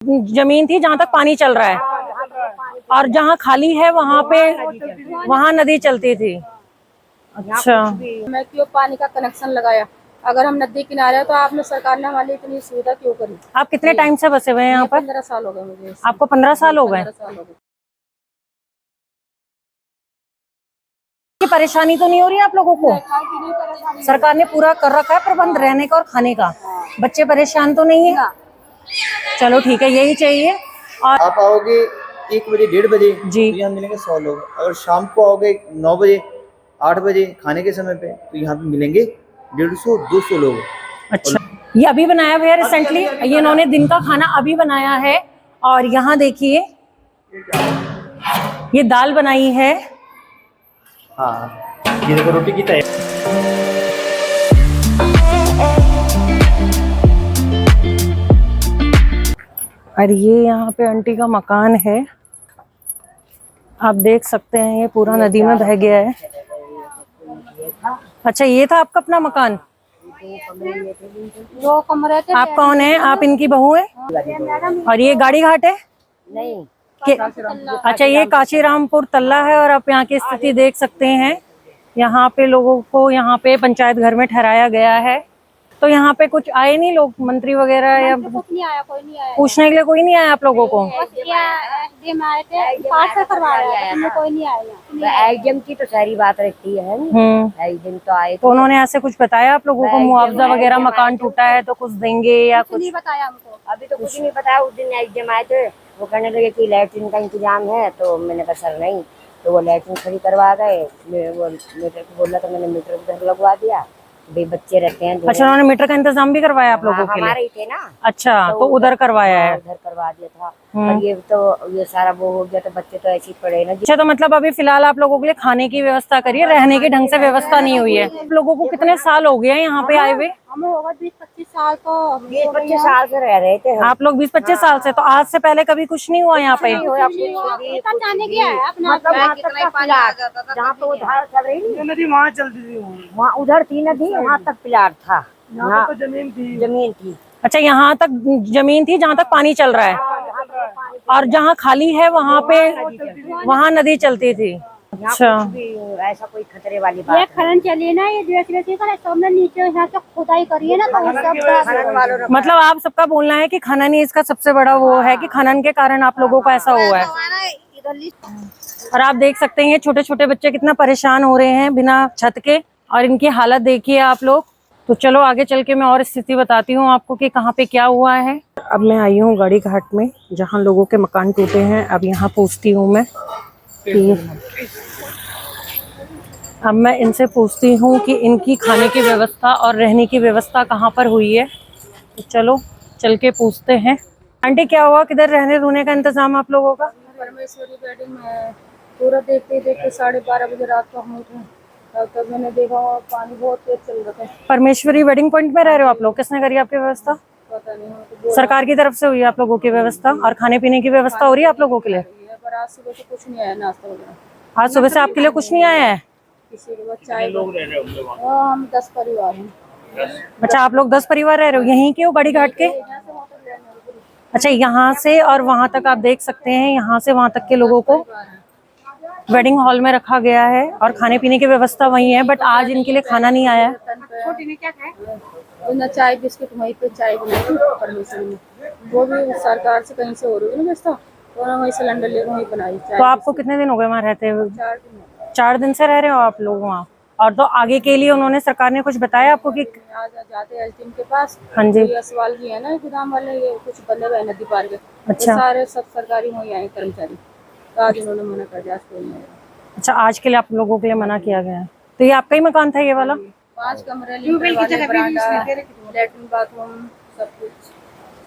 जमीन थी जहाँ तक पानी चल रहा है और जहाँ खाली है वहाँ नदी चलती थी। अच्छा, मैं क्यों पानी का कनेक्शन लगाया? अगर हम नदी किनारे हैं तो आपने सरकार ने हमारे लिए इतनी सुविधा क्यों करी? आप कितने टाइम से बसे हुए हैं यहाँ पर? 15 साल हो गए मुझे। आपको 15 साल हो गए? 15 साल हो गए। ये परेशानी तो नहीं हो रही है आप लोगों को? सरकार ने पूरा कर रखा है प्रबंध रहने का और खाने का, बच्चे परेशान तो नहीं है? चलो ठीक है, यही चाहिए। और आप आओगे 1 बजे 1:30 बजे जी। तो यहाँ मिलेंगे 100 लोग। अगर शाम को आओगे 9 बजे 8 बजे खाने के समय पे तो यहाँ पे मिलेंगे 150-200 लोग। अच्छा, ये अभी बनाया हुआ है रिसेंटली, ये इन्होंने दिन का खाना अभी बनाया है। और यहाँ देखिए ये दाल बनाई है। हाँ, ये देखो रोटी की तैयारी। और ये यहाँ पे आंटी का मकान है, आप देख सकते हैं, ये पूरा नदी में बह गया है। अच्छा, ये था आपका अपना मकान? 2 कमरे थे। आप कौन है? आप इनकी बहू है? और ये गाड़ी घाट है? नहीं, अच्छा, ये काशीरामपुर तल्ला है। और आप यहाँ की स्थिति देख सकते हैं, यहाँ पे लोगों को यहाँ पे पंचायत घर में ठहराया गया है। तो यहाँ पे कुछ आए नहीं लोग, मंत्री वगैरह या कुछ नहीं आया, कोई नहीं आया। पूछने के लिए कोई नहीं आया आप लोगों को? एसडीएम आए थे, पास से करवाया था, कोई नहीं आया। एसडीएम की तो सारी बात रहती है। एसडीएम तो आए तो उन्होंने ऐसे कुछ बताया आप लोगों को, मुआवजा वगैरह, मकान टूटा है तो कुछ देंगे या कुछ? नहीं बताया हमको, अभी तो कुछ नहीं बताया। उस दिन एसडीएम आए थे, वो कहने लगे कि लैट्रिन का इंतजाम है, तो मैंने कहा सर नहीं, तो वो लैट्रिन खड़ी करवा गए। वो मीटर को बोला तो मैंने मीटर उधर लगवा दिया, भाई बच्चे रहते हैं। अच्छा, उन्होंने मीटर का इंतजाम भी करवाया आप लोगों के लिए? हमारे ही थे ना। अच्छा, तो उधर करवाया है? उधर करवा दिया था। और ये तो ये सारा वो हो गया तो बच्चे तो ऐसे ही पड़े ना। अच्छा, तो मतलब अभी फिलहाल आप लोगों के लिए खाने की व्यवस्था करिए, रहने की ढंग से व्यवस्था नहीं हुई है। आप लोगों को कितने साल हो गए यहाँ पे आए हुए? हमें होगा 20-25 साल। तो 20-25 साल से रह रहे थे हम। आप लोग 20-25 साल से? तो आज से पहले कभी कुछ नहीं हुआ यहाँ पे? जाने गया है अपना, मतलब वहाँ तक का प्लाट, जहाँ पे वो धार चल रही नदी, वहाँ चलती थी, वहाँ उधर थी नदी, वहाँ तक प्लाट था, यहाँ तो जमीन थी। अच्छा, यहाँ तक जमीन थी जहाँ तक पानी चल रहा है, और जहाँ खाली है वहाँ नदी चलती थी। अच्छा, ऐसा कोई खतरे वाली बात ये खनन चलिए ना, ये जैसे सबने नीचे यहाँ से खुदाई करी है ना, तो सब मतलब आप सबका बोलना है कि खनन ही इसका सबसे बड़ा वो है, कि खनन के कारण आप लोगों को ऐसा हुआ है। और आप देख सकते हैं ये छोटे छोटे बच्चे कितना परेशान हो रहे हैं बिना छत के, और इनकी हालत देखिए आप लोग। तो चलो आगे चल के मैं और स्थिति बताती हूँ आपको कि कहाँ पे क्या हुआ है। अब मैं आई हूँ गाड़ी घाट में, जहाँ लोगों के मकान टूटे हैं। अब यहाँ पूछती हूँ मैं अब मैं इनसे पूछती हूँ कि इनकी खाने की व्यवस्था और रहने की व्यवस्था कहाँ पर हुई है। तो चलो चल के पूछते हैं। आंटी, क्या हुआ, किधर रहने रुकने का इंतजाम आप लोगों का? परमेश्वरी वेडिंग में पूरा देखते देखते 12:30 बजे रात को हम उठे, तब तक मैंने देखा पानी बहुत तेज चल रहा था। परमेश्वरी वेडिंग पॉइंट में रह रहे हो आप लोग? किसने करी आपकी व्यवस्था? पता नहीं, सरकार की तरफ से हुई है आप लोगों की व्यवस्था? और खाने पीने की व्यवस्था हो रही है आप लोगों के लिए? पर आज सुबह से कुछ नहीं आया, नाश्ता वगैरह। आज सुबह से आपके लिए कुछ नहीं आया है? किसी के बच्चा हम 10 परिवार हैं। अच्छा, आप लोग 10 परिवार रह रहे हो? यहीं के हो, गाड़ी घाट के? अच्छा, यहाँ से और वहाँ तक आप देख सकते हैं, यहाँ से वहाँ तक के लोगों को वेडिंग हॉल में रखा गया है और खाने पीने की व्यवस्था वही है। बट आज इनके लिए खाना नहीं आया है। छोटी ने क्या खाया? ना चाय बिस्किट, वहीं पे चाय बनाई परमेश्वरी में, वो भी सरकार से कहीं से हो रही है ना व्यवस्था, तो वहीं सिलेंडर लेकर वहीं बनाई चाय। तो आपको कितने दिन हो गए वहाँ रहते हुए? 4 दिन। 4 दिन से रह रहे हो आप लोग वहाँ? और तो आगे के लिए उन्होंने, सरकार ने कुछ बताया आपको कि? आज जाते हैं एसडीएम के पास। हाँ जी। ये सवाल जी है ना, गोदाम वाले, ये कुछ बंदे हुए नदी पार के। अच्छा। सारे सब सरकारी वहीं आए कर्मचारी, तो आज उन्होंने मना कर दिया, आज कोई नहीं आया। अच्छा, आज के लिए आप लोगों के लिए मना किया गया है। तो ये आपका ही मकान था ये वाला? 5 कमरे, लैट्रिन बाथरूम सब कुछ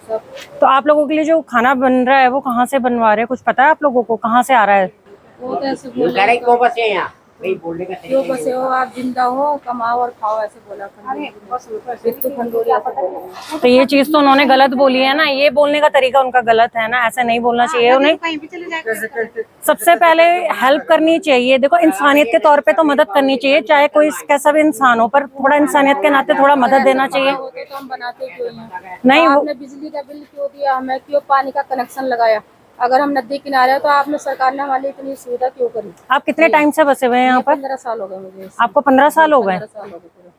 सब। तो आप लोगों के लिए जो खाना बन रहा है वो कहाँ से बनवा रहे हैं, कुछ पता है आप लोगों को? कहाँ से आ रहा है? वो कैसे बोल रहे हैं, क्यों बसे हो आप, जिंदा हो कमाओ और खाओ, ऐसे बोला खंडूरी ऐसे बोला। तो ये चीज तो उन्होंने गलत बोली है ना, ये बोलने का तरीका उनका गलत है ना, ऐसे नहीं बोलना चाहिए उन्हें। सबसे पहले हेल्प करनी चाहिए, देखो इंसानियत के तौर पे तो मदद करनी चाहिए, चाहे कोई कैसा भी इंसान हो, पर थोड़ा इंसानियत के नाते थोड़ा मदद देना चाहिए। होते तो हम बनाते क्यों हैं? नहीं वो आपने बिजली का बिल क्यों दिया हमें, क्यों पानी का कनेक्शन लगाया? अगर हम नदी किनारे हैं तो आपने सरकार ने हमारे लिए इतनी सुविधा क्यों करी? आप कितने टाइम से बसे हुए हैं यहाँ पर? 15 साल हो गए मुझे। आपको 15 साल हो गए? 15 साल हो गए पूरे।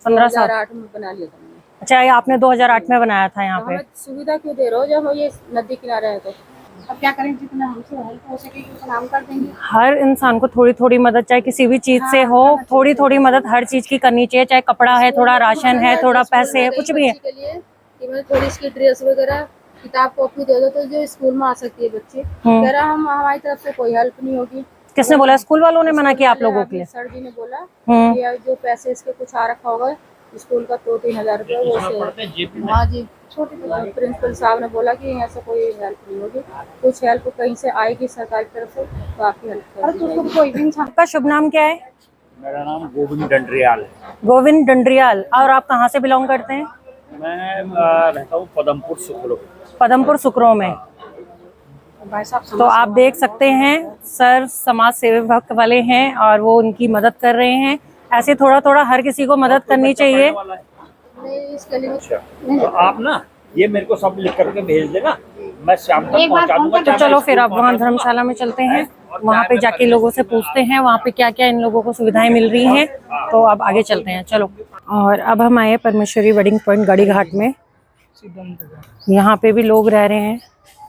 15 साल। 2008 में बना लिया था मैंने। अच्छा, ये आपने 2008 में बनाया था यहाँ तो पे? हमें सुविधा क्यों दे रहे हो जब ये नदी किनारे है? तो अब क्या करें, जितना हमसे हेल्प हो सके उतना हम कर देंगे। हर इंसान को थोड़ी थोड़ी मदद, चाहे किसी भी चीज से हो, थोड़ी थोड़ी मदद हर चीज की करनी चाहिए, चाहे कपड़ा है, थोड़ा राशन है, थोड़ा पैसे है, कुछ भी है। बच्ची के लिए कि मैं थोड़ी इसकी ड्रेस वगैरह किताब कॉपी दे दो तो जो स्कूल में आ सकती है बच्ची। कह रहा हम हमारी तरफ से कोई हेल्प नहीं होगी। किसने बोला? स्कूल वालों ने मना किया आप लोगों के लिए? सर जी ने बोला हम्म। कि जो पैसे इसके कुछ आ रखा होगा स्कूल का 2-3 हज़ार रुपये वो से। हाँ जी, छोटे प्रिंसिपल साहब ने बोला कि यहाँ से कोई हेल्प नहीं होगी, कुछ हेल्प कहीं से आएगी सरकार की तरफ से तो आपकी हेल्प कर दी जाएगी। कोई भी इंसान। आपका शुभ नाम क्या है? मेरा नाम गोविंद डंडरियाल है। गोविंद डंडरियाल। और आप कहाँ से बिलोंग करते हैं? मैं रहता हूँ पदमपुर सुखलो। पदमपुर सुकरों में। भाई साहब तो आप देख सकते हैं सर समाज सेवक वाले हैं और वो उनकी मदद कर रहे हैं। ऐसे थोड़ा थोड़ा हर किसी को मदद करनी चाहिए। नहीं, इस गली में तो आप ना ये मेरे को सब लिख करके भेज देना, मैं शाम तक पहुंचा दूंगा। तो चलो फिर अब वहाँ धर्मशाला में चलते हैं, वहाँ पे जाके लोगों से पूछते हैं वहाँ पे क्या क्या इन लोगों को सुविधाएं मिल रही हैं। तो अब आगे चलते हैं, चलो। और अब हम आए परमेश्वरी वेडिंग पॉइंट गाड़ी घाट में। यहाँ पे भी लोग रह रहे हैं,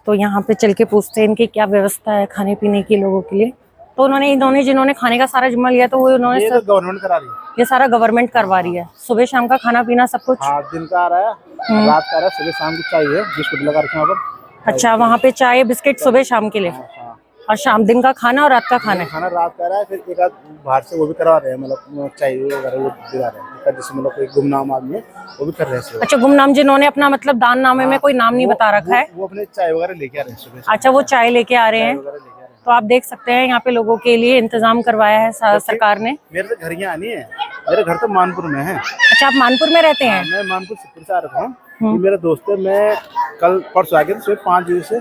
तो यहाँ पे चल के पूछते हैं इनकी क्या व्यवस्था है खाने पीने की लोगों के लिए। तो इन्होंने जिन्होंने खाने का सारा जिम्मा लिया, तो वो उन्होंने ये तो गवर्नमेंट करा रही है, ये सारा गवर्नमेंट करवा रही है। सुबह शाम का खाना पीना सब कुछ। हाँ, दिन का आ रहा है, रात का आ रहा है, सुबह शाम की चाहिए बिस्कुट लगा रखे हैं वहाँ पर। अच्छा, वहाँ पे चाय बिस्किट सुबह शाम के लिए, हाँ, और शाम दिन का खाना और रात का खाना। खाना रात का आ रहा है, फिर एक आध बाहर से वो भी करवा रहे हैं, मतलब चाहिए वगैरह वो दिला रहे हैं, जैसे मतलब कोई गुमनाम आदमी है वो भी कर रहे हैं। अच्छा, गुमनाम जिन्होंने अपना मतलब दान नामे में कोई नाम नहीं बता रखा है, वो अपने चाय वगैरह लेके आ रहे हैं सुबह। अच्छा वो चाय लेके आ रहे हैं। वगैरह लेके आ रहे हैं। तो आप देख सकते हैं यहाँ पे लोगों के लिए इंतजाम करवाया है सरकार ने। मेरे तो घर यहाँ नहीं है, मेरे घर तो मानपुर में है। अच्छा, आप मानपुर में रहते हैं? मैं मानपुर सुखपुर से आ रहा हूँ। मेरा दोस्त है, मैं कल परसों आ गया था सुबह 5 बजे से।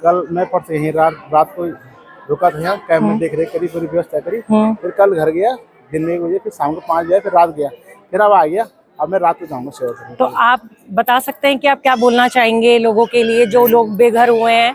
कल मैं परसों यहीं रात को रुका था यहाँ, कैब में देख रहे करी पूरी व्यवस्था करी। फिर कल घर गया दिन में 1 बजे, फिर शाम को 5 बजे, फिर रात गया, फिर अब आ गया। अब मैं रात को जाऊँगा सेवा करने। तो आप बता सकते हैं कि आप क्या बोलना चाहेंगे लोगों के लिए जो लोग बेघर हुए हैं?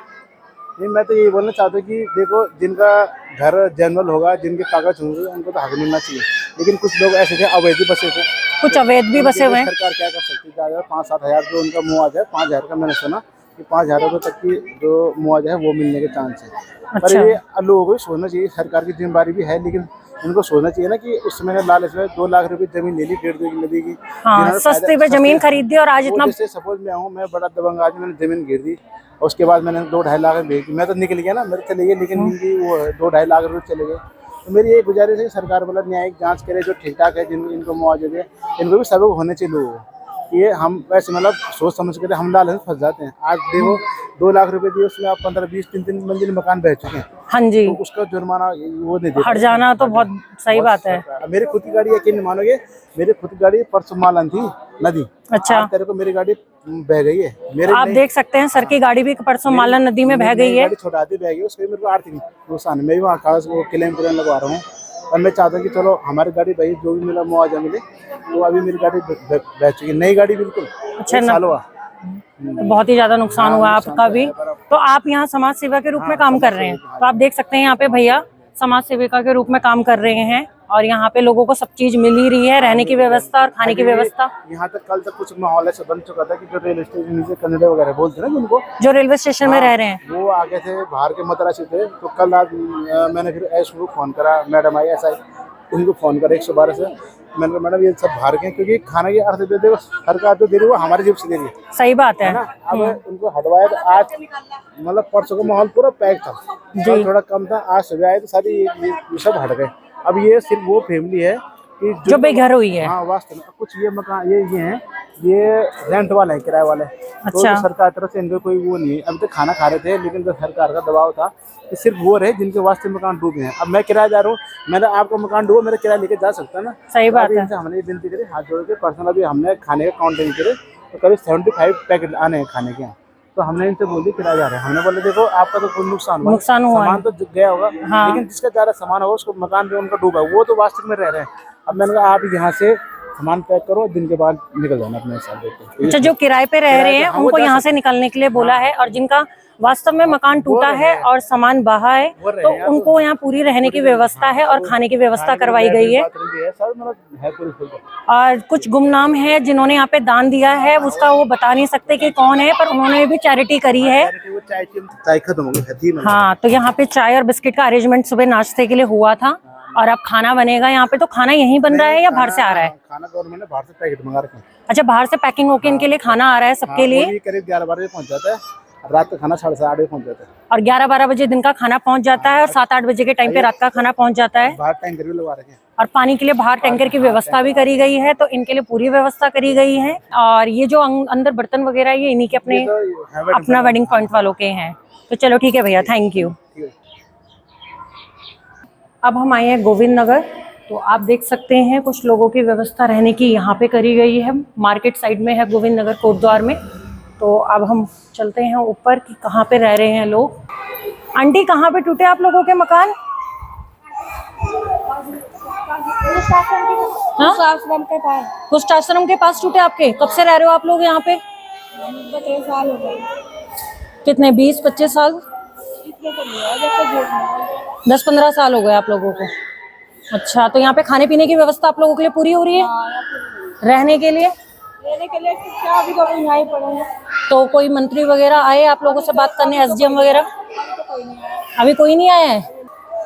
नहीं, मैं तो यही बोलना चाहता हूँ कि देखो, जिनका घर जनरल होगा, जिनके कागज होंगे, उनको तो हक मिलना चाहिए। लेकिन कुछ लोग ऐसे थे अवैध बसे थे, कुछ अवैध भी बसे हुए हैं। सरकार क्या कर सकती है? ज़्यादा 5-7 हज़ार जो उनका मुआवजा है, 5 हज़ार का मैंने सुना कि 5 हज़ार रुपये तक की जो मुआवजा है वो मिलने के चांस है। पर अच्छा। ये लोगों को भी सोचना चाहिए, सरकार की जिम्मेदारी भी है, लेकिन उनको सोचना चाहिए ना कि उस समय लालच में 2 लाख रुपए जमीन ले ली 1.5-2 नदी की। हाँ, सस्ते पे जमीन खरीद दी और आज इतना। जैसे सपोज मैं हूँ, मैं बड़ा दबंग आदमी, मैंने जमीन गिर दी और उसके बाद मैंने 2-2.5 लाख भेज दी, मैं तो निकल गया ना, मेरे चले गए, लेकिन इनकी वो 2-2.5 लाख रुपए चले गए। तो मेरी यही गुजारिश है कि सरकार वाला न्यायिक जांच करे, जो ठीक ठाक है, इनको मुआवजा दे, इनको भी सबक होने चाहिए लोगों को। ये हम वैसे मतलब सोच समझ कर हम लालच में फंस जाते हैं। आज देखो 2 लाख रुपए दिए, उसमें आप 15-20 3 मंजिल मकान बह चुके हैं। हाँ जी, तो उसका जुर्माना वो नहीं देते। हट जाना तो बहुत सही बात है। मेरी खुद की गाड़ी, यकीन नहीं मानोगे, मेरी खुद की गाड़ी परसों मालन थी नदी। अच्छा। आज तेरे को मेरी गाड़ी बह गई है। मेरे आप देख सकते हैं सर की गाड़ी भी परसों मालन नदी में बह गई है। गाड़ी छोटाती बह गई, उसके मेरे को आर्थिक नुकसान है। मैं भी वहाँ कागज को क्लेम लगवा रहा हूँ और मैं चाहता हूँ कि चलो हमारी गाड़ी भाई जो भी मिला मुआवजा मिले। तो अभी मेरी गाड़ी बह चुकी है, नई गाड़ी बिल्कुल। अच्छा, 1 साल हुआ। बहुत ही ज्यादा नुकसान हुआ आपका भी। तो आप यहाँ समाज सेवा के रूप में काम कर रहे हैं। तो आप देख सकते हैं यहाँ पे भैया समाज सेविका के रूप में काम कर रहे हैं और यहाँ पे लोगों को सब चीज मिल ही रही है, रहने की व्यवस्था और खाने की व्यवस्था। यहाँ तक कल तक कुछ माहौल ऐसा बन चुका था कि जो रेलवे स्टेशन नीचे कन्नड़ वगैरह बोलते हैं ना उनको, जो रेलवे स्टेशन में रह रहे हैं, वो आगे थे बाहर के मद्रासी थे। तो कल रात मैंने फिर ऐसे को फोन करा, मैडम आई ऐसा, उनको फोन करा 112 से। मैंने कहा मैडम ये सब बाहर के, क्योंकि खाना की अर्थ दे सरकार जो दे रही है वो हमारी जेब से दे रही है। सही बात है ना। अब उनको हटवाया तो आज मतलब परसों का माहौल पूरा पैक था, थोड़ा कम था। आज सुबह आए तो सारी ये सब हट गए। अब ये सिर्फ वो फैमिली है कि जो बेघर हुई है। हाँ वास्तव में कुछ ये मकान ये हैं, ये रेंट वाले हैं, किराए वाले। तो अच्छा। सरकार तरफ से इनको कोई वो नहीं है। अभी तक खाना खा रहे थे, लेकिन जो सरकार का दबाव था कि सिर्फ वो रहे जिनके वास्ते मकान डूबे हैं। अब मैं किराएदार हूँ, मैंने आपका मकान डूबा, मेरा किराया लेके जा सकता है ना। सही बात है। इनसे हमने ये विनती करी हाथ जोड़ के, पर्सनल अभी हमने खाने का काउंट नहीं करे, तो करीब 75 पैकेट आने हैं खाने के। तो हमने इनसे बोल दी किराएदार है, हमने बोला देखो आपका तो कोई नुकसान हुआ सामान तो गया होगा, हाँ। लेकिन जिसका ज्यादा सामान होगा उसको मकान पे उनका डूबा है, वो तो वास्तव में रह रहे हैं। अब मैंने कहा आप यहाँ से सामान पैक करो, दिन के बाद निकल जाना अपने हिसाब से। अच्छा, जो किराए पे रह रहे हैं उनको यहाँ से निकलने के लिए बोला है, और जिनका वास्तव में मकान टूटा है और सामान बहा है तो उनको यहाँ पूरी रहने की व्यवस्था है और खाने की व्यवस्था करवाई गई है। और कुछ गुमनाम है जिन्होंने यहाँ पे दान दिया है, उसका वो बता नहीं सकते कि कौन है, पर उन्होंने भी चैरिटी करी है। चाय खत्म हो गई। हाँ, तो यहाँ पे चाय और बिस्किट का अरेंजमेंट सुबह नाश्ते के लिए हुआ था, और अब खाना बनेगा यहाँ पे। तो खाना यहीं बन रहा है या बाहर से आ रहा है? खाना गवर्नमेंट ने बाहर से पैकेट मंगा रखे हैं। अच्छा, बाहर से पैकिंग होके इनके लिए खाना आ रहा है सबके लिए। करीब 11-12 बजे पहुँच जाता है, रात का खाना 8:30 बजे पहुँच जाता है, और 11-12 बजे दिन का खाना पहुँच जाता है, और 7-8 बजे के टाइम पे रात का खाना पहुँच जाता है। बाहर टैंकर भी लगवा रखे हैं, और पानी के लिए बाहर टैंकर की व्यवस्था भी करी गई है, तो इनके लिए पूरी व्यवस्था करी गई है। और ये जो अंदर बर्तन वगैरह ये इन्हीं के अपने अपना वेडिंग पॉइंट वालों के हैं। तो चलो ठीक है भैया, थैंक यू। अब हम आए हैं गोविंद नगर, तो आप देख सकते हैं कुछ लोगों की व्यवस्था रहने की यहाँ पे करी गई है। मार्केट साइड में है गोविंद नगर, कोटद्वार में। तो अब हम चलते हैं ऊपर कि कहाँ पे रह रहे हैं लोग। आंटी, कहाँ पे टूटे आप लोगों के मकान? आश्रम के पास। कुछ आश्रम के पास टूटे आपके? कब से रह रहे हो आप लोग यहाँ पे? 15 साल हो गए। कितने, 20-25 साल? इतने तो नहीं है, 10-15 साल हो गए आप लोगों को। अच्छा, तो यहाँ पे खाने पीने की व्यवस्था आप लोगों के लिए पूरी हो रही है? रहने के लिए क्या अभी तो यहाँ ही पड़ेंगे। तो कोई मंत्री वगैरह आए आप लोगों से बात करने, SDM वगैरह? अभी कोई नहीं आया है।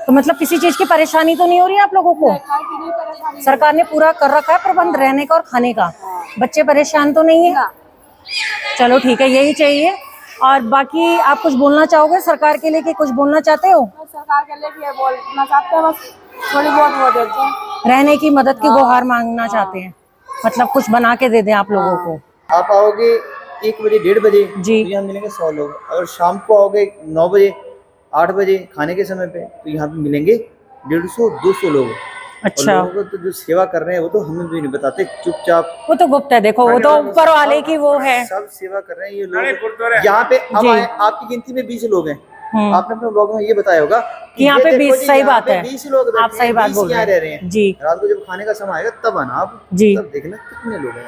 तो मतलब किसी चीज की परेशानी तो नहीं हो रही है आप लोगों को? सरकार ने पूरा कर रखा है प्रबंध रहने का और खाने का, बच्चे परेशान तो नहीं है? चलो ठीक है, यही चाहिए। और बाकी आप कुछ बोलना चाहोगे सरकार के लिए, कि कुछ बोलना चाहते हो? सरकार के लिए भी बोलना चाहते हैं, बस थोड़ी बहुत वो देते हैं, रहने की मदद की गुहार मांगना चाहते हैं, मतलब कुछ बना के दे दें आप लोगों को। आप आओगे 1 बजे 1:30 बजे जी। तो यहाँ मिलेंगे 100 लोग। अगर शाम को आओगे 9 बजे 8 बजे खाने के समय पे, तो यहाँ पे मिलेंगे 150-200 लोग। अच्छा। और लोगों को तो जो सेवा कर रहे हैं वो तो हमें भी नहीं बताते, चुपचाप। वो तो गुप्त है, देखो वो तो ऊपर वाले की वो है। सब सेवा कर रहे हैं ये लोग। यहाँ पे अब आपकी गिनती में 20 लोग हैं। आपने अपने ब्लॉग में ये बताया होगा कि यहाँ पे 20, सही बात है, 20 लोग आप सही बात बोल रह रहे हैं जी। रात को जब खाने का समय आएगा तब आना आप जी, तब देखना कितने लोग हैं।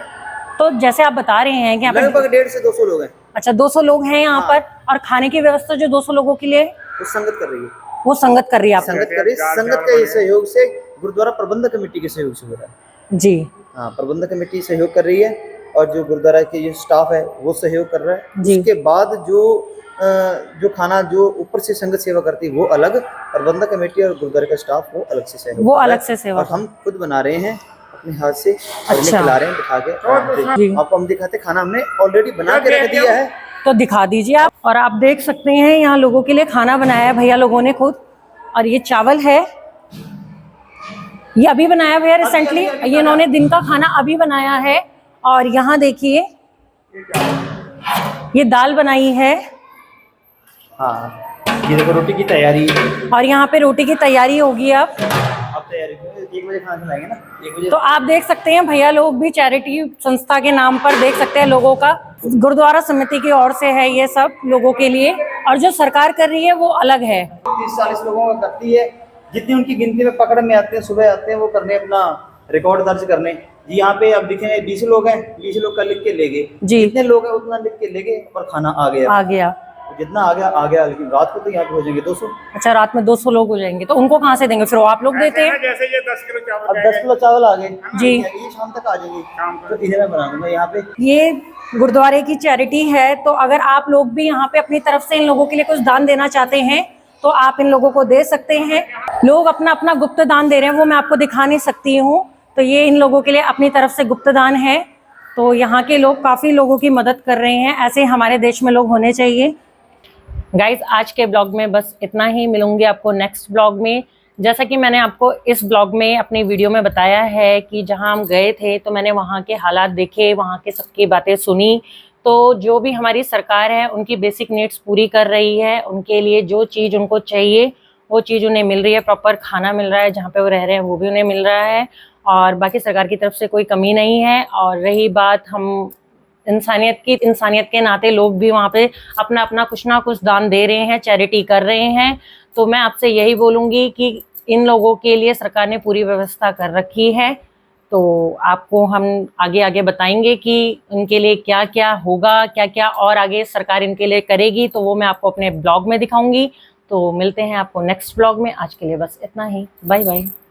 तो जैसे आप बता रहे हैं कि यहाँ पे लगभग 150 से 200 लोग हैं। अच्छा, 200 लोग हैं यहाँ पर। और खाने की व्यवस्था जो 200 लोगों के लिए वो संगत कर रही है, वो संगत कर रही है आप संगत कर रही है। संगत के सहयोग से, गुरुद्वारा प्रबंधक कमेटी के सहयोग से हो रहा है जी। हाँ, प्रबंधक कमेटी सहयोग कर रही है, और जो गुरुद्वारा के जो स्टाफ है वो सहयोग कर रहा है जी। उसके बाद जो खाना जो ऊपर से संगत सेवा करती है वो अलग, प्रबंधक कमेटी और गुरुद्वारे का स्टाफ वो अलग से सहयोग वो कर रहा अलग है। से सेवा और हम खुद बना रहे हैं अपने हाथ से, और अच्छा। खिला रहे हैं दिखा के। जी। आपको हम दिखाते, खाना हमने ऑलरेडी बना के रख दिया है, तो दिखा दीजिए आप। और आप देख सकते हैं यहाँ लोगों के लिए खाना बनाया है भैया लोगों ने खुद। और ये चावल है, ये अभी बनाया भैया रिसेंटली, ये इन्होंने दिन का खाना अभी बनाया है। और यहाँ देखिए ये दाल बनाई है। हाँ, ये देखो रोटी की तैयारी। और यहाँ पे रोटी की तैयारी होगी अब तैयारी 1 बजे खाना खिलाएंगे ना, 1 बजे। तो आप देख सकते हैं भैया लोग भी चैरिटी संस्था के नाम पर देख सकते हैं लोगों का, गुरुद्वारा समिति की ओर से है ये सब लोगों के लिए। और जो सरकार कर रही है वो अलग है। 30-40 लोगों का करती है, जितनी उनकी गिनती में पकड़ में आते हैं, सुबह आते हैं वो करने, अपना रिकॉर्ड दर्ज करने। जी यहाँ पे अब दिखे 20 लोग हैं, 20 लोग का लिख के ले गए जी, जितने लोग हैं उतना लिख के ले गए और खाना आ गया। जितना आ गया, लेकिन रात को तो यहाँ पे हो जाएंगे 200। अच्छा, रात में 200 लोग हो जाएंगे, तो उनको कहाँ से देंगे फिर? वो आप लोग देते हैं? जैसे ये 10 किलो चावल, अब 10 किलो चावल आ गए जी, ये शाम तक आ जाएंगे, तो इन्हें मैं बना दूंगा यहाँ पे। ये गुरुद्वारे की चैरिटी है, तो अगर आप लोग भी यहाँ पे अपनी तरफ से इन लोगों के लिए कुछ दान देना चाहते हैं तो आप इन लोगों को दे सकते हैं। लोग अपना अपना गुप्त दान दे रहे हैं, वो मैं आपको दिखा नहीं सकती हूँ। तो ये इन लोगों के लिए अपनी तरफ से गुप्त दान है। तो यहाँ के लोग काफ़ी लोगों की मदद कर रहे हैं, ऐसे हमारे देश में लोग होने चाहिए। गाइज, आज के ब्लॉग में बस इतना ही। मिलूंगी आपको नेक्स्ट ब्लॉग में। जैसा कि मैंने आपको इस ब्लॉग में अपनी वीडियो में बताया है कि जहां हम गए थे तो मैंने वहां के हालात देखे, वहां के सबकी बातें सुनी। तो जो भी हमारी सरकार है उनकी बेसिक नीड्स पूरी कर रही है, उनके लिए जो चीज़ उनको चाहिए वो चीज़ उन्हें मिल रही है, प्रॉपर खाना मिल रहा है, जहाँ पे वो रह रहे हैं वो भी उन्हें मिल रहा है और बाकी सरकार की तरफ से कोई कमी नहीं है। और रही बात हम इंसानियत के नाते लोग भी वहाँ पे अपना अपना कुछ ना कुछ दान दे रहे हैं, चैरिटी कर रहे हैं। तो मैं आपसे यही बोलूँगी कि इन लोगों के लिए सरकार ने पूरी व्यवस्था कर रखी है। तो आपको हम आगे आगे बताएंगे कि उनके लिए क्या क्या होगा, क्या क्या और आगे सरकार इनके लिए करेगी, तो वो मैं आपको अपने ब्लॉग में दिखाऊंगी। तो मिलते हैं आपको नेक्स्ट ब्लॉग में। आज के लिए बस इतना ही, बाय बाय।